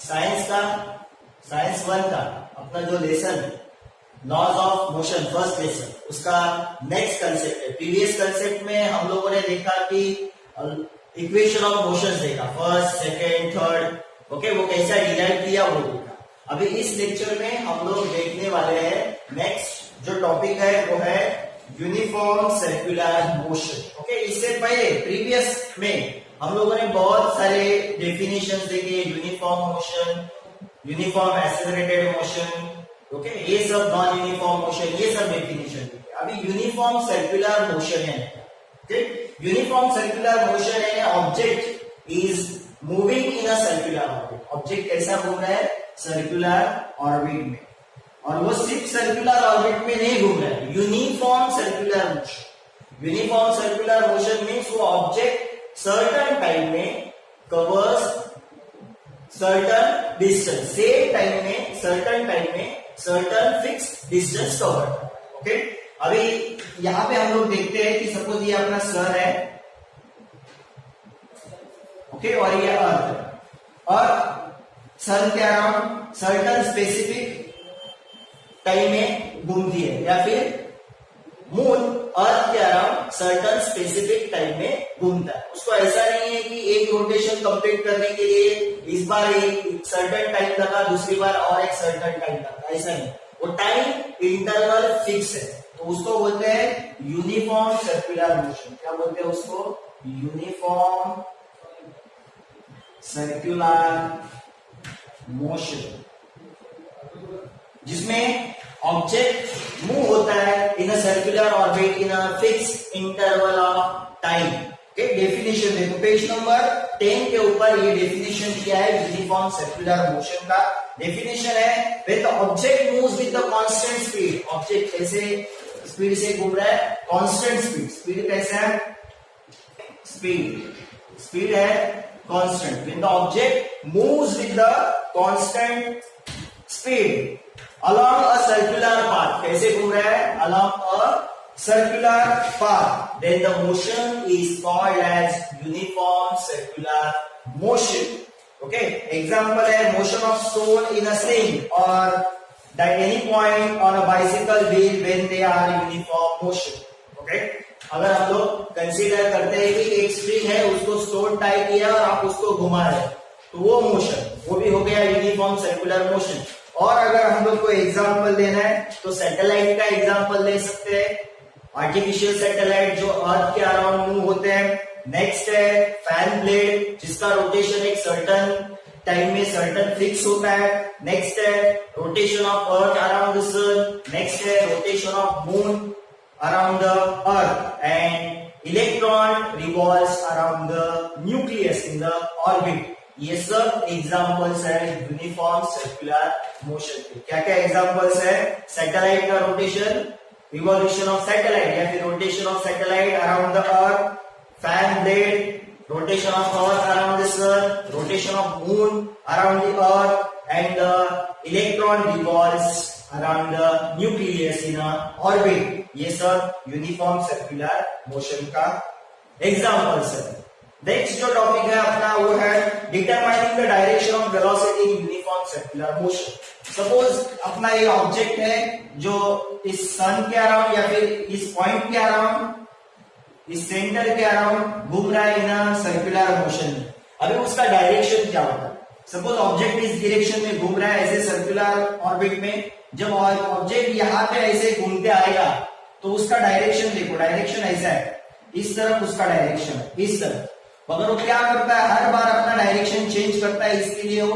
Science का science 1 का अपना जो lesson laws of motion first lesson उसका नेक्स्ट कंसेप्ट है। प्रीवियस कंसेप्ट में हम लोगों ने देखा कि इक्वेशन ऑफ मोशंस देखा, फर्स्ट सेकंड थर्ड, ओके, वो कैसा डिराइव किया वो देखा। अभी इस लेक्चर में हम लोग देखने वाले हैं नेक्स्ट जो टॉपिक है वो है यूनिफॉर्म सर्कुलर मोशन। ओके, इससे पहले प्रीवियस में हम लोगों ने बहुत सारे डेफिनेशंस देखे, uniform motion, uniform accelerated motion, okay, ये सब नॉन यूनिफॉर्म मोशन, ये सब डेफिनेशन देखे। अभी यूनिफॉर्म सर्कुलर मोशन है, ठीक। यूनिफॉर्म सर्कुलर मोशन है object is moving in a circular orbit. Object कैसा घूम रहा है? सर्कुलर ऑर्बिट में, और वो सिर्फ सर्कुलर ऑर्बिट में नहीं घूम रहा है, uniform circular motion. Uniform circular motion means वो ऑब्जेक्ट सर्टेन टाइम में covers certain distance, same time में certain fix distance cover. Okay, अभी यहां पे हम लोग देखते हैं कि सपोज ये अपना सन है, ओके, और ये अर्थ है, और सन के अराउंड सर्टेन स्पेसिफिक टाइम में घूमती है, या फिर मून अर्थ के अराउंड सर्टेन स्पेसिफिक टाइम में घूमता है। उसको ऐसा नहीं है कि एक रोटेशन कंप्लीट करने के लिए इस बार एक सर्टेन टाइम लगा, दूसरी बार और एक सर्टेन टाइम लगा, ऐसा नहीं। वो टाइम इंटरवल फिक्स है, तो उसको बोलते हैं यूनिफॉर्म सर्कुलर मोशन। क्या बोलते हैं उसको? यूनिफॉर्म सर्कुलर मोशन, जिसमें ऑब्जेक्ट मूव होता है in a circular orbit in a fix interval of time. Okay, definition देखो पेज नंबर 10 के ऊपर ये डेफिनेशन दिया है यूनिफॉर्म सर्कुलर मोशन का। डेफिनेशन है when the object moves with the constant speed. Object कैसे स्पीड से घूम रहा है? Constant speed. स्पीड कैसा है? स्पीड है constant. When the object moves with the constant speed along a circular path, कैसे घूम रहा है? along a circular path, then the motion is called as uniform circular motion. Okay, example है motion of stone in a sling or at any point on a bicycle wheel when they are uniform motion. Okay, अगर हम लोग consider करते हैं कि एक spring है, उसको स्टोन टाई किया और आप उसको घुमा रहे, तो वो मोशन, वो भी हो गया यूनिफॉर्म सर्कुलर मोशन। और अगर हम लोग को एग्जांपल देना है तो सैटेलाइट का एग्जांपल ले सकते हैं, आर्टिफिशियल सैटेलाइट जो अर्थ के अराउंड मूव होते हैं। नेक्स्ट है फैन ब्लेड, जिसका रोटेशन एक सर्टेन टाइम में सर्टेन फिक्स होता है। नेक्स्ट है rotation of earth around the sun. Next है rotation of moon around the earth, and electron revolves around the nucleus in the orbit. ये सब एग्जांपल्स है यूनिफॉर्म सर्कुलर मोशन के। क्या क्या एग्जांपल्स है? सैटेलाइट का रोटेशन, रिवॉल्यूशन ऑफ सैटेलाइट या फिर rotation of satellite around the earth, fan blade, rotation of earth around the sun, rotation of moon around the earth, and the electron revolves around the nucleus in orbit. ये सब uniform circular motion का examples है। Next जो topic है अपना वो है determining the direction of velocity in uniform circular motion. Suppose अपना ये ऑब्जेक्ट है जो इस सन के अराउंड या फिर इस पॉइंट के अराउंड, इस सेंटर के अराउंड घूम रहा है इन सर्कुलर मोशन में। अभी उसका डायरेक्शन क्या होता है? सपोज ऑब्जेक्ट इस डायरेक्शन में घूम रहा है ऐसे सर्कुलर ऑर्बिट में, जब ऑब्जेक्ट यहाँ पे ऐसे घूमते आएगा तो उसका डायरेक्शन देखो, डायरेक्शन ऐसा है, इस तरफ उसका डायरेक्शन है, इस तरफ। मगर वो क्या करता है? हर बार अपना डायरेक्शन चेंज करता है, इसके लिए वो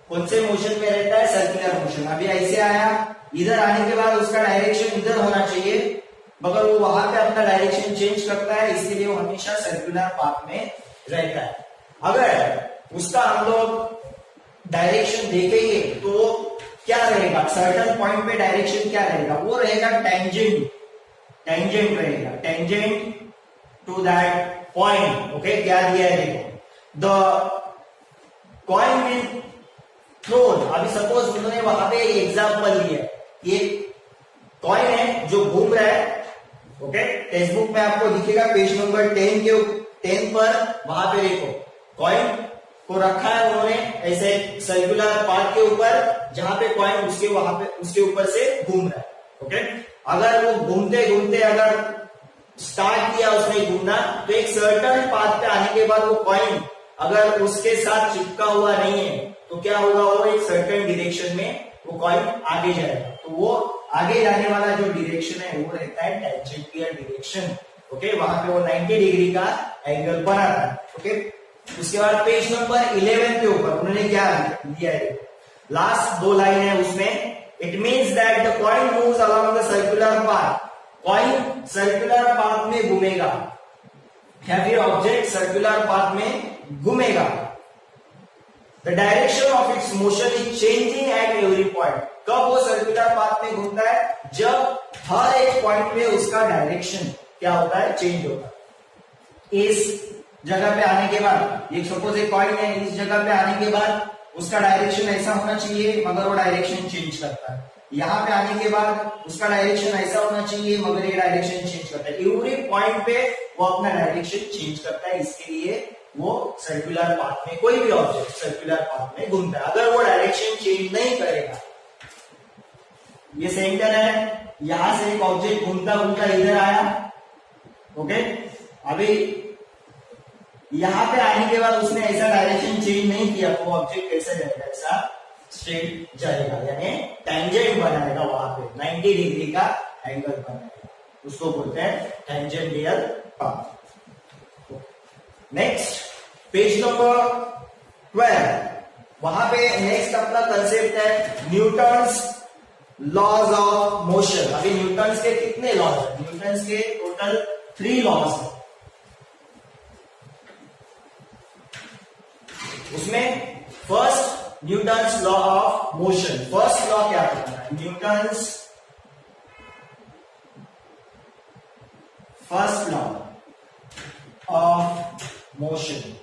कौन से मोशन में रहता है? Circular motion. अभी ऐसे आया, इधर आने के बाद उसका डायरेक्शन इधर होना चाहिए, मगर वो वहां पे अपना डायरेक्शन चेंज करता है, इसके लिए वो हमेशा सर्कुलर पाथ में रहता है। अगर उसका हम लोग डायरेक्शन देखेंगे तो क्या रहेगा? सर्टेन पॉइंट पे डायरेक्शन क्या रहेगा? वो रहेगा टेंजेंट रहेगा, tangent to that point. Okay, क्या दिया है देखो, द कॉइन विल थ्रोन। अभी सपोज उन्होंने वहां पे एग्जांपल दिया, ये कॉइन है जो घूम रहा है। ओके, टेक्स्ट बुक में आपको दिखेगा पेज नंबर 10 पर, वहां पे देखो कॉइन को रखा है उन्होंने ऐसे सर्कुलर पार्ट के ऊपर, जहां पे कॉइन उसके ऊपर से घूम रहा है। ओके, अगर वो घूमते घूमते अगर स्टार्ट किया उसने घूमना, तो एक सर्टन पाथ पे आने के बाद वो कॉइन अगर उसके साथ चिपका हुआ नहीं है तो क्या होगा, वो एक सर्टन डायरेक्शन में वो कॉइन आगे जाएगा। तो वो आगे जाने वाला जो डायरेक्शन है वो रहता है टेंजेंटियल डायरेक्शन। ओके, वहां पे वो 90 डिग्री का एंगल बनाता है। ओके, उसके बाद पेज नंबर 11 के ऊपर उन्होंने क्या दिया है, लास्ट 2 लाइन है उसमें, it means that the coin moves along the circular path, coin circular path में घूमेगा या फिर ऑब्जेक्ट सर्कुलर पाथ में घूमेगा। The direction of its motion is changing at every point. कब वो सर्कुलर पाथ में घूमता है, जब हर एक पॉइंट में उसका डायरेक्शन क्या होता है, चेंज होता है। इस जगह पे आने के बाद, ये सपोज एक कॉइन है, इस जगह पे आने के बाद उसका डायरेक्शन ऐसा होना चाहिए मगर वो डायरेक्शन चेंज करता है। यहाँ पे आने के बाद उसका डायरेक्शन ऐसा होना चाहिए मगर ये डायरेक्शन चेंज करता है। एवरी पॉइंट पे वो अपना डायरेक्शन चेंज करता है, इसके लिए वो सर्कुलर पाथ में, कोई भी ऑब्जेक्ट सर्कुलर पाथ में घूमता है। अगर वो डायरेक्शन चेंज नहीं करेगा, ये सेंटर है, यहां से एक ऑब्जेक्ट घूमता घूमता इधर आया। ओके, अभी यहां पे आने के बाद उसने ऐसा डायरेक्शन चेंज नहीं किया तो ऑब्जेक्ट कैसे जाएगा, ऐसा स्ट्रेट जाएगा, यानी टेंजेंट बनाएगा, वहां पे 90 डिग्री का एंगल बनाएगा, उसको बोलते हैं tangential path. Next page number 12, वहां पे नेक्स्ट अपना कंसेप्ट है न्यूटन्स लॉज ऑफ मोशन। अभी न्यूटन्स के कितने लॉज है, न्यूटन्स के टोटल 3 लॉज है। उसमें first Newton's law of motion, first law क्या कहता है, Newton's first law of motion.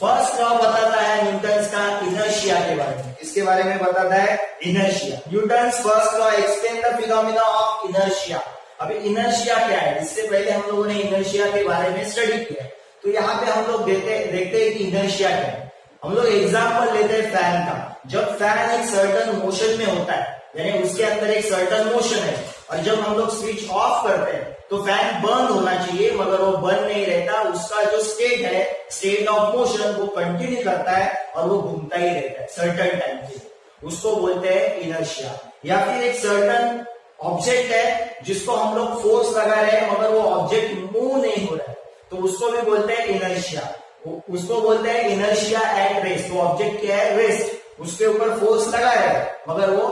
First law बताता है न्यूटन्स का इनर्शिया के बारे में, इसके बारे में बताता है inertia. Newton's first law explain the phenomena of inertia. अभी इनर्शिया क्या है, इससे पहले हम लोगों ने इनर्शिया के बारे में स्टडी किया है, तो यहाँ पे हम लोग देखते हैं कि इनर्शिया क्या है। हम लोग एग्जांपल लेते हैं फैन का। जब फैन एक सर्टन मोशन में होता है, यानी उसके अंदर एक सर्टन मोशन है, और जब हम लोग स्विच ऑफ करते हैं तो फैन बंद होना चाहिए, मगर वो बंद नहीं रहता, उसका जो स्टेट है, स्टेट ऑफ मोशन, वो कंटिन्यू करता है और वो घूमता ही रहता है सर्टन टाइम के लिए, उसको बोलते हैं इनर्शिया। या फिर एक सर्टन ऑब्जेक्ट है जिसको हम लोग फोर्स लगा रहे हैं मगर वो ऑब्जेक्ट मूव नहीं हो रहा है, तो उसको भी बोलते हैं इनर्शिया, उसको बोलते हैं इनर्शिया एट रेस्ट। वो ऑब्जेक्ट क्या है, रेस्ट, उसके ऊपर फोर्स लगा है मगर वो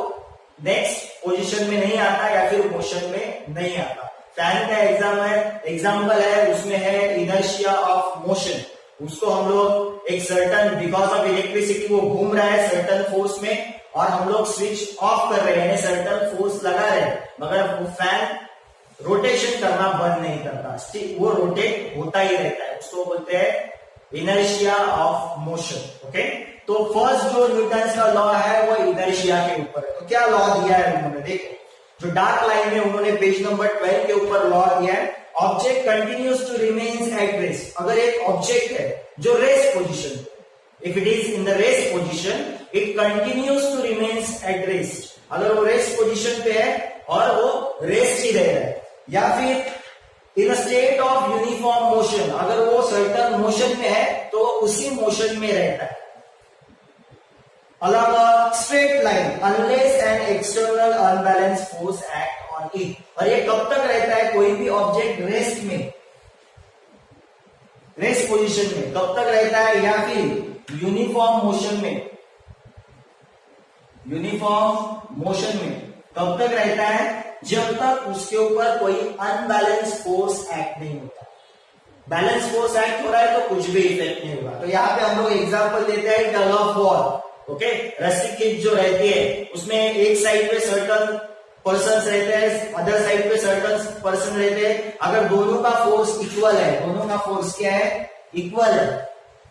नेक्स्ट पोजीशन में नहीं आता या फिर मोशन में नहीं आता। फैन का एग्जाम्पल है, उसमें है इनर्शिया ऑफ मोशन। उसको हम लोग एक सर्टन, बिकॉज ऑफ इलेक्ट्रिसिटी वो घूम रहा है सर्टन फोर्स में, और हम लोग स्विच ऑफ कर रहे हैं यानी सर्टन फोर्स लगा रहे हैं, मगर वो फैन रोटेशन करना बंद नहीं करता, वो रोटेट होता ही रहता है, उसको बोलते हैं इनर्शिया ऑफ मोशन। ओके, तो फर्स्ट जो न्यूटन्स का लॉ है वो इनर्शिया के ऊपर है। तो क्या लॉ दिया है उन्होंने, देखो जो डार्क लाइन में उन्होंने पेज नंबर 12 के ऊपर लॉ दिया है, object continues to remains at rest. अगर एक ऑब्जेक्ट है जो rest position, if it is in the rest position, it continues to remains at rest. अगर वो रेस्ट पोजिशन पे है और वो रेस्ट ही रह रहा है, या फिर इन स्टेट ऑफ यूनिफॉर्म मोशन, अगर वो सर्टन मोशन में है तो उसी मोशन में रहता है along a straight line unless an external unbalanced force act on it। और ये कब तक रहता है, कोई भी ऑब्जेक्ट रेस्ट में, रेस्ट पोजीशन में कब तक रहता है, या फिर यूनिफॉर्म मोशन में, यूनिफॉर्म मोशन में कब तक रहता है, जब तक उसके ऊपर कोई अनबैलेंस फोर्स एक्ट नहीं होता। बैलेंस फोर्स एक्ट हो रहा है तो कुछ भी इफेक्ट नहीं होगा। तो यहाँ पे हम लोग एग्जांपल देते हैं टग ऑफ वॉर। ओके, रस्सी खींच जो रहती है उसमें एक साइड पे सर्टन पर्सन रहते हैं, अदर साइड पे सर्टन पर्सन रहते हैं। अगर दोनों का फोर्स इक्वल है, दोनों का फोर्स क्या है, इक्वल है,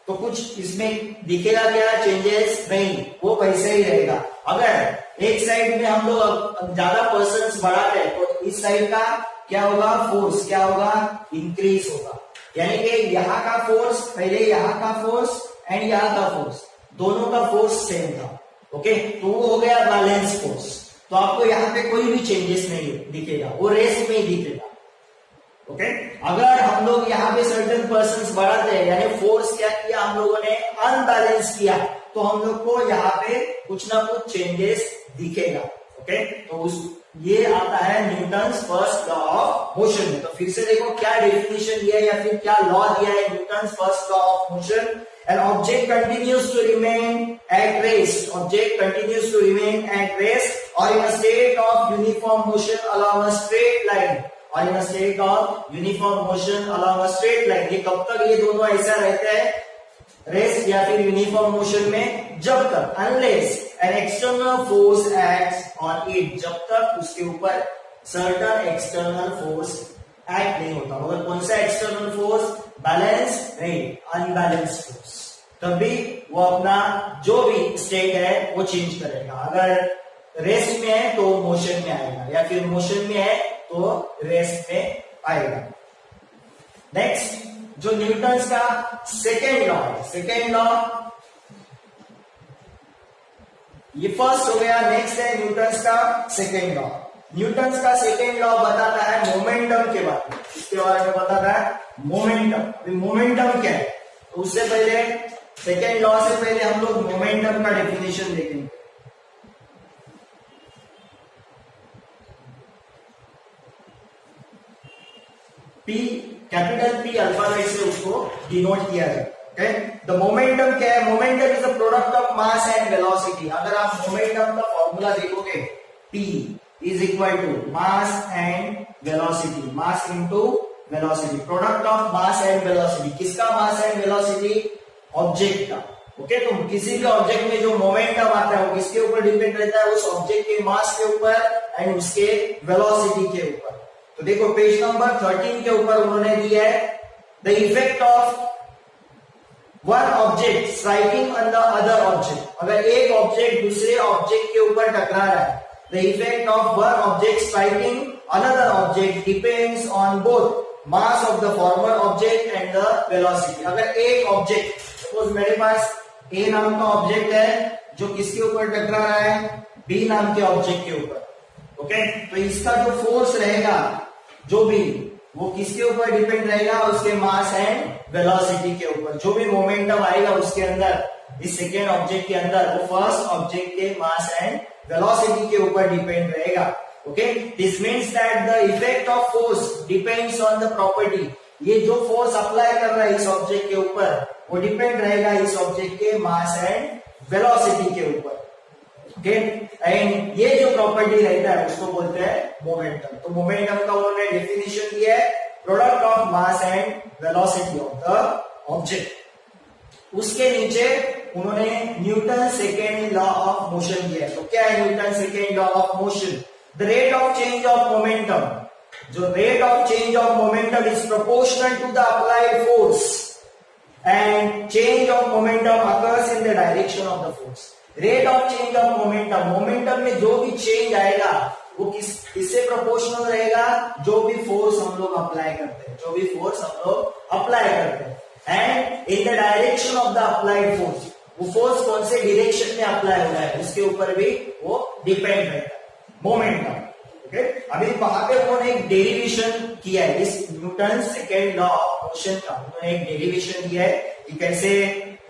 तो कुछ इसमें दिखेगा क्या, चेंजेस नहीं, वो वैसे ही रहेगा। अगर एक साइड में हम लोग ज्यादा पर्सन बढ़ाते हैं तो इस साइड का क्या होगा, फोर्स क्या होगा, इंक्रीज होगा। यानी कि यहाँ का फोर्स, पहले यहाँ का फोर्स एंड यहाँ का फोर्स, दोनों का फोर्स सेम था। ओके, तो वो हो गया बैलेंस फोर्स। तो आपको यहाँ पे कोई भी चेंजेस नहीं दिखेगा, वो रेस्ट में ही दिखेगा। ओके, अगर हम लोग यहाँ पे सर्टेन पर्सन बढ़ाते हैं, यानी फोर्स क्या किया हम लोगों ने, अनबैलेंस किया, तो हम लोग को यहाँ पे कुछ ना कुछ चेंजेस दिखेगा। ओके, तो ये आता है Newton's first law of motion में। तो फिर से देखो क्या डेफिनेशन दिया है या फिर क्या लॉ दिया है Newton's first law of motion. An object continues to remain at rest. Object continues to remain at rest or in a state of uniform motion along a straight line. Or in a state of uniform motion along a straight line. ये कब तक ये दोनों ऐसा रहते हैं, rest या फिर यूनिफॉर्म मोशन में, जब तक unless an external force acts on it, जब तक उसके ऊपर certain external force एक्ट नहीं होता। मगर कौन सा एक्सटर्नल फोर्स, बैलेंस नहीं, अनबैलेंस फोर्स, तभी वो अपना जो भी स्टेट है वो चेंज करेगा। अगर रेस्ट में है तो मोशन में आएगा, या फिर मोशन में है तो रेस्ट में आएगा। नेक्स्ट जो न्यूटन्स का सेकेंड लॉ है, सेकेंड लॉ ये फर्स्ट हो गया, नेक्स्ट है न्यूटन्स का सेकेंड लॉ। न्यूटन्स का सेकेंड लॉ बताता है मोमेंटम के बारे में, इसके बारे में बताता है मोमेंटम। अभी मोमेंटम क्या है, तो उससे पहले सेकेंड लॉ से पहले हम लोग मोमेंटम का डेफिनेशन देखेंगे। पी, कैपिटल पी अल्फाबेट से उसको डिनोट किया जाए। ओके, द मोमेंटम क्या है, momentum is a product of mass and velocity. अगर आप मोमेंटम का फॉर्मूला देखोगे, P is equal to mass and velocity, mass into velocity, product of mass and velocity। किसका mass and velocity, ऑब्जेक्ट का। Okay, तो किसी भी ऑब्जेक्ट में जो मोमेंटम आता है वो किसके ऊपर डिपेंड रहता है, उस ऑब्जेक्ट के मास के ऊपर एंड उसके वेलोसिटी के ऊपर। तो देखो पेज नंबर 13 के ऊपर उन्होंने दिया है the effect of one object striking on the other object. अगर एक ऑब्जेक्ट दूसरे ऑब्जेक्ट के ऊपर टकरा रहा है, the effect of one object striking another object depends on both mass of the former object and the velocity। अगर एक ऑब्जेक्ट, सपोज मेरे पास A नाम का ऑब्जेक्ट है जो किसके ऊपर टकरा रहा है, B नाम के ऑब्जेक्ट के ऊपर। ओके, तो इसका जो फोर्स रहेगा जो भी, वो किसके ऊपर डिपेंड रहेगा, उसके मास एंड वेलोसिटी के ऊपर। जो भी मोमेंटम आएगा उसके अंदर, इस सेकेंड ऑब्जेक्ट के अंदर, वो फर्स्ट ऑब्जेक्ट के मास एंड वेलोसिटी के ऊपर डिपेंड रहेगा। Okay, this means that the effect of force depends on the property. ये जो फोर्स अप्लाई कर रहा है इस ऑब्जेक्ट के ऊपर, वो डिपेंड रहेगा इस ऑब्जेक्ट के मास एंड वेलोसिटी के ऊपर। ओके, एंड ये जो प्रॉपर्टी रहता है उसको बोलते हैं मोमेंटम। तो मोमेंटम का उन्होंने डेफिनेशन दिया है, product of mass and velocity of the object. उसके नीचे उन्होंने Newton second law of motion दिया है। तो क्या है Newton second law of motion, the rate of change of momentum. जो rate of change of momentum is proportional to the applied force and change of momentum occurs in the direction of the force. Rate of change of momentum, momentum में जो भी change आएगा वो किससे proportional रहेगा, जो भी फोर्स हम लोग अप्लाई करते हैं, जो भी फोर्स हम लोग अप्लाई करते हैं, and in the direction of the applied force. वो फोर्स कौन से डायरेक्शन में अप्लाई हो रहा है उसके ऊपर भी वो डिपेंड रहता है मोमेंटम। ओके, अभी वहां पे उन्होंने एक डेरिवेशन किया है इस Newton second law of motion का। उन्होंने एक डेरिवेशन किया है कि कैसे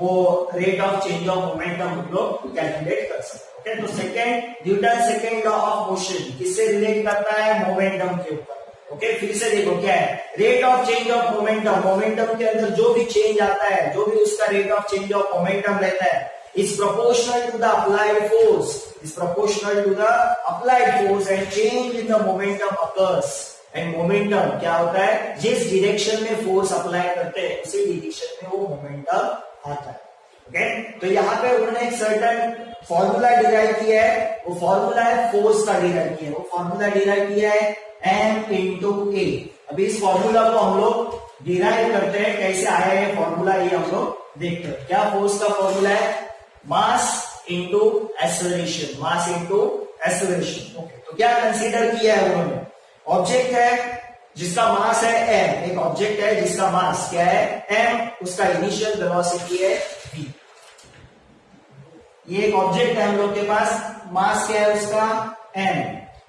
वो rate of change of momentum हम लोग कैलकुलेट कर सकते हैं। ओके, तो second Newton second law of motion किससे रिलेट करता है, मोमेंटम के ऊपर। ओके, फिर से देखो क्या है, rate of change of momentum. Momentum के अंदर जो भी चेंज आता है, जो भी उसका rate of change of momentum रहता है, is proportional to the applied force, is proportional to the applied force and change in the momentum occurs. And momentum क्या होता है, जिस डायरेक्शन में फोर्स अप्लाई करते हैं उसी डायरेक्शन में वो मोमेंटम आता है। ओके, तो यहाँ पे उन्होंने एक सर्टेन फॉर्मूला डिराइव किया है, वो फॉर्मूला है फोर्स का डिराइव किया है। वो फॉर्मूला डिराइव किया है m इंटू ए। अभी इस फॉर्मूला को हम लोग डिराइव करते हैं, कैसे आया है फॉर्मूला ये हम लोग देखते हैं। क्या फोर्स का फॉर्मूला है, mass into acceleration, mass into acceleration. Okay, तो क्या कंसीडर किया है उन्होंने, ऑब्जेक्ट है जिसका मास है m, एक ऑब्जेक्ट है जिसका मास क्या है m, उसका इनिशियल वेलोसिटी है v। ये एक ऑब्जेक्ट है हम लोग के पास, मास क्या है उसका m,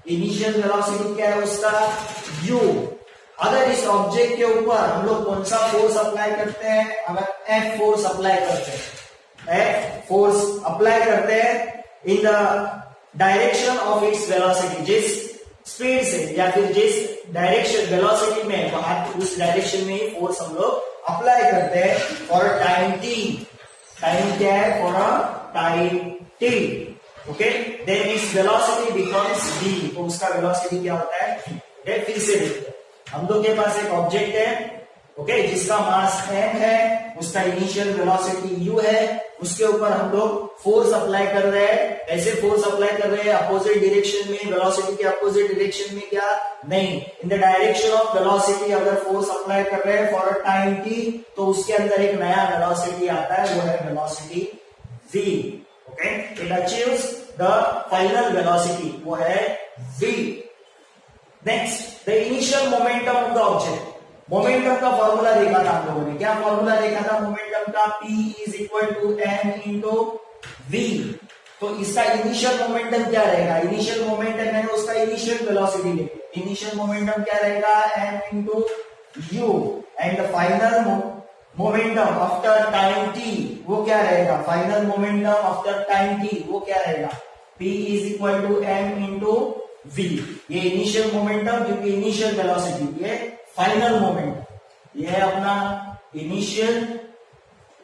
इनिशियल वेलोसिटी क्या है उसका u। अगर इस ऑब्जेक्ट के ऊपर हम लोग कौन सा फोर्स अप्लाई करते हैं, अगर F फोर्स अप्लाई करते हैं, F फोर्स अप्लाई करते हैं इन the direction of its velocity, जिस स्पीड से या फिर जिस डायरेक्शन वेलोसिटी में वहां उस डायरेक्शन में ही फोर्स हम लोग अप्लाई करते हैं फॉर टाइम t। टाइम क्या है, for a time t, okay, then its velocity becomes v, तो उसका वेलोसिटी क्या होता है v। ओके, फिर से देखते हैं, हम लोग के पास एक ऑब्जेक्ट है, ओके, जिसका मास m है, उसका इनिशियल वेलोसिटी u है, उसके ऊपर हम लोग फोर्स अप्लाई कर रहे हैं। ऐसे फोर्स अप्लाई कर रहे हैं अपोजिट डायरेक्शन में, वेलोसिटी के अपोजिट डायरेक्शन में क्या नहीं, इन द डायरेक्शन ऑफ वेलोसिटी अगर फोर्स अप्लाई कर रहे हैं फॉर अ टाइम t, तो उसके अंदर एक नया वेलोसिटी आता है, वो है velocity v। Okay, it achieves the final velocity, वो है v। Next, the initial momentum of the object. Momentum का फॉर्मूला देखा था हम लोगों ने, क्या फॉर्मूला देखा था मोमेंटम का, P is equal to m into v। तो इसका इनिशियल मोमेंटम क्या रहेगा, इनिशियल मोमेंटम है उसका इनिशियल वेलोसिटी लेके, इनिशियल मोमेंटम क्या रहेगा m into u, and the final momentum after time t वो क्या रहेगा, final momentum after time t वो क्या रहेगा, P is equal to m into v। ये इनिशियल मोमेंटम, क्योंकि इनिशियल वेलोसिटी, ये फाइनल मोमेंटम, ये है अपना initial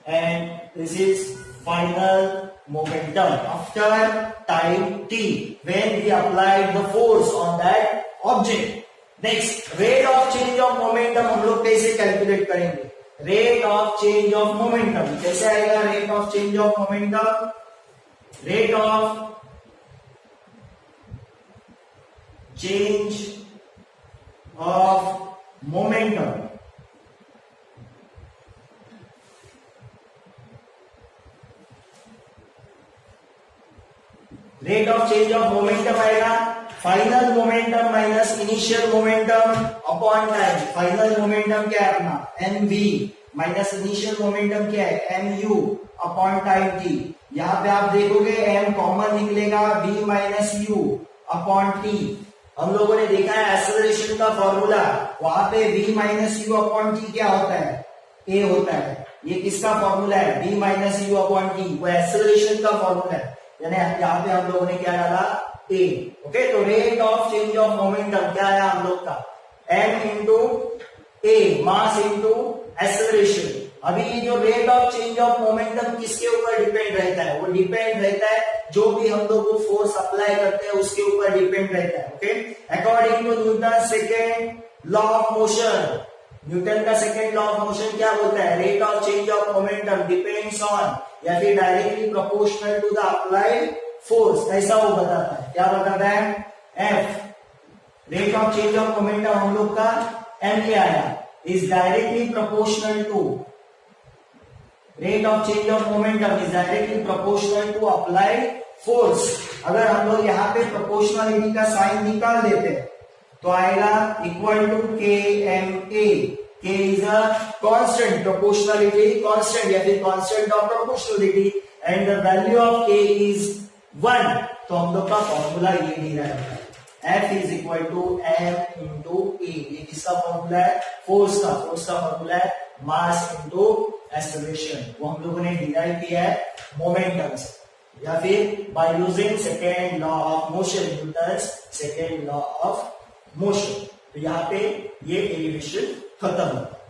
and this is final momentum after time t when we applied the force on that object। Next, rate of change of momentum हम लोग कैसे calculate करेंगे, rate of change of momentum कैसे आएगा, rate of change of momentum, rate of change of momentum, rate of change of momentum आएगा final momentum minus initial momentum upon time. Final momentum क्या है अपना mv माइनस इनिशियल मोमेंटम क्या है mu upon time t। यहां पे आप देखोगे m कॉमन निकलेगा, v minus u upon t। हम लोगों ने देखा है एक्सेलरेशन का फॉर्मूला, वहां पे v minus you upon T क्या होता है, a होता है। ये किसका फॉर्मूला है, v minus you upon T, वो एक्सेलरेशन का फॉर्मूला है, यानी यहाँ पे हम लोगों ने क्या डाला a। ओके, तो rate of change of momentum क्या है हम लोग का, m into a, mass into acceleration. अभी ये जो rate of change of momentum किसके ऊपर डिपेंड रहता है, वो डिपेंड रहता है जो भी हम लोग वो फोर्स अप्लाई करते हैं उसके ऊपर डिपेंड रहता है। Okay, according to Newton second law of motion, Newton का सेकेंड लॉ ऑफ मोशन क्या बोलता है, rate of change of momentum depends on या फिर directly proportional to the applied force. ऐसा वो बताता है, क्या बताता है, F rate of change of momentum हम लोग का m क्या आया, is directly proportional to, rate of change of momentum is directly proportional to applied force. अगर हम लोग यहाँ पे प्रोपोर्शनलिटी का साइन निकाल देते हैं तो आएगा इक्वल टू के एम ए। के is a constant, proportionality constant या फिर constant of proportionality, and the value of के इज 1। तो हम लोग का फॉर्मूला ये डिराइव है, F is equal to m into A. ये किसका फॉर्मूला है, फोर्स का फॉर्मूला है मास इंटू एक्सेलरेशन। वो हम लोगों ने डिराइव किया है मोमेंटम से या फिर by using second law of motion, Newton's second law of motion. तो यहाँ पे ये डेरिवेशन खत्म होता है।